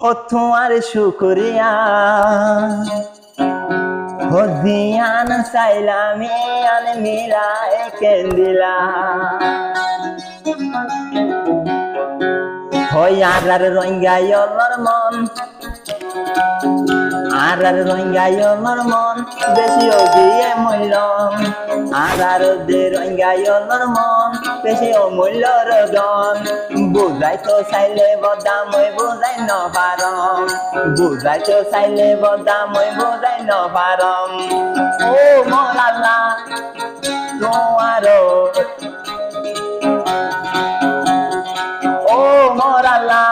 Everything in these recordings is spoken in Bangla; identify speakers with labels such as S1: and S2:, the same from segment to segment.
S1: ও তোমার শুকরিয়া ও দিয়ান চাইলাম আন মিলাই কেন্দিলা হই আর রঙ্গাই মন আর রঙ্গাই মন বেশি দিয়ে মূল্যম আর দে রঙ্গাই মন বেশি অমূল্যর গন বুঝাই তো চাইলে বদা মই বুঝাই নপারম বুঝাই তো চাইলে বদা মই বুঝাই নপারম ও মোর আল্লাহ তোমার ও মোর আল্লাহ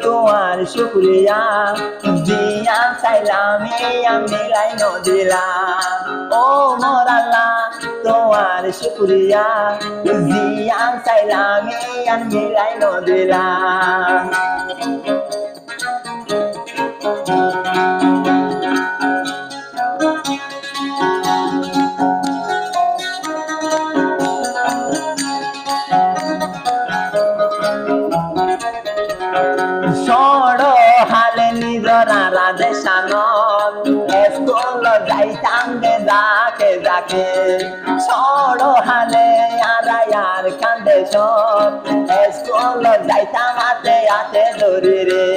S1: তোমার শুকরিয়া দিয়া চাইলাম আমি লাই নদিলা ও মোর আল্লাহ তোমার শুকরিয়া দিয়া চাইলাম আমি লাই নদিলা সড় হালে নিজরা রাধে সানন স্কুল যাইতাম গে যাকে যাকে সড় হালে আর কান্দে সব স্কুল যাইতাম হাতে হাতে ধরি রে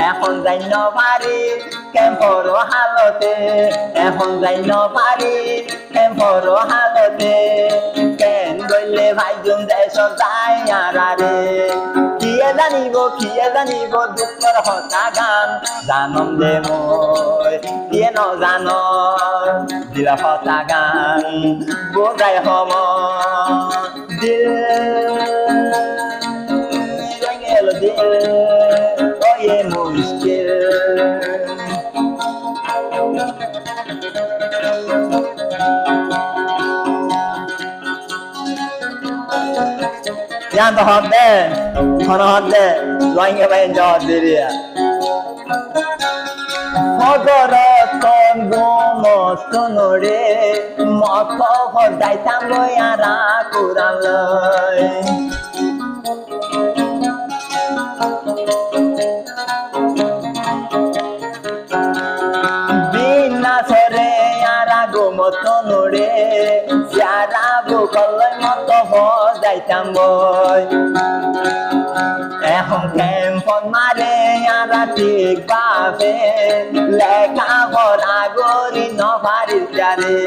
S1: এখন যাই নপারি কেম্পর হালতে এখন যাই নপারি কেম্পর হালতে কেন গইলে ভাইজন দেশ যাই আর রে কিয়ে জানিব দুঃখর হতা গান জানম দে মই কিয়ে নজান দিলা হতা গান বোজাই হম দিল গেল দিল ওয়ে মুশকিল Yang tohot deh, konohot deh, loing kebain jawab diri ya. Fogoroton gomos tonore, moto hodai tamboy ara kurang loy. Bina sore ara gomos tonore, siara bukoloy moto hodai tamboy. এখন কেমন মারে আরা ঠিক পাবে লেখা ভরা গরি নভারির যারে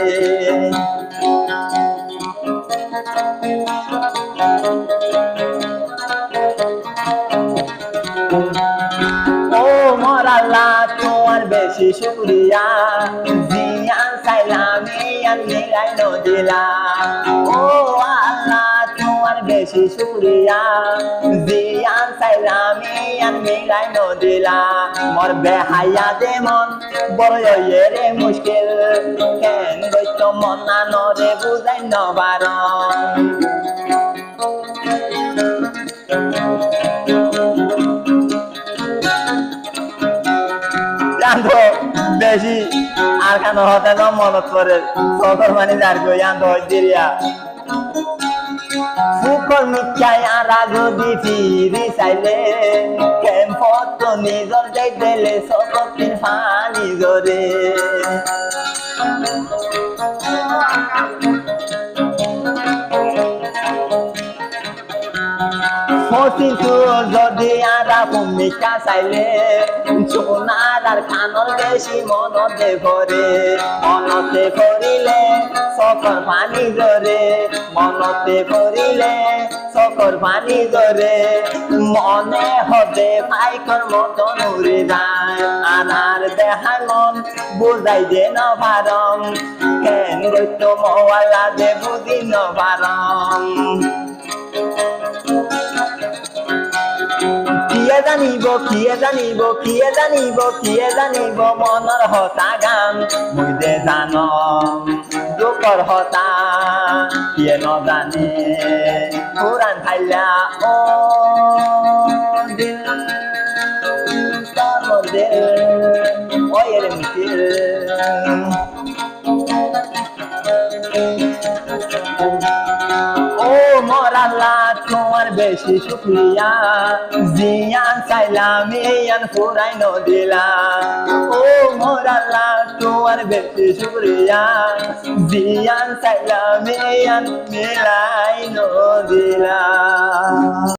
S1: ও মোর আল্লাহ তোমার বেশি শুকরিয়া জিয়ান চাইলাম আমি লাই নদিলা ও আল্লাহ তোমার বেশি শুকরিয়া জিয়ান চাইলাম আমি লাই নদিলা মোর বেহায়া দে মন বড় রে মুশকিল কেন গইত মন না নরে বুঝাই নবারম বেশি আর কেন হতে মনত করে সকল মানে যার গই আন্ত দিরিয়া ফুকর মিথ্যায় আরা যদি ফিরি চাইলে কেম্পত নিজর যাই দিলে সকলের ফানি জরে ফসিতু যদি আরা ভূমিকা চাইলে সোনার আর খানল বেশি মনতে করিলে সকর পানি জরে মনতে করিলে সকর পানি জরে মনে হতে পাইকর মতন উড়ে যায় আনার দেহার মন বুঝাই দে নপারম কেন গইত মওয়ালা দে বুঝি নপারম কিয়ে জানিব মনৰ হতা গান মই দে জানম দুখৰ হতা কিয়ে নজানে পুৰাণ ঠাইলা ও দিল মোৰ দিল ওয়ের মিছিল ও মোর আল্লাহ তোমার বেশি শুক্রিয়া জিয়ান চাইলাম ইয়ান ফুরাইনো দিলাম ও মোর আল্লাহ তোমার বেশি শুক্রিয়া জিয়ান চাইলাম ইয়ান মিলাইনো দিলাম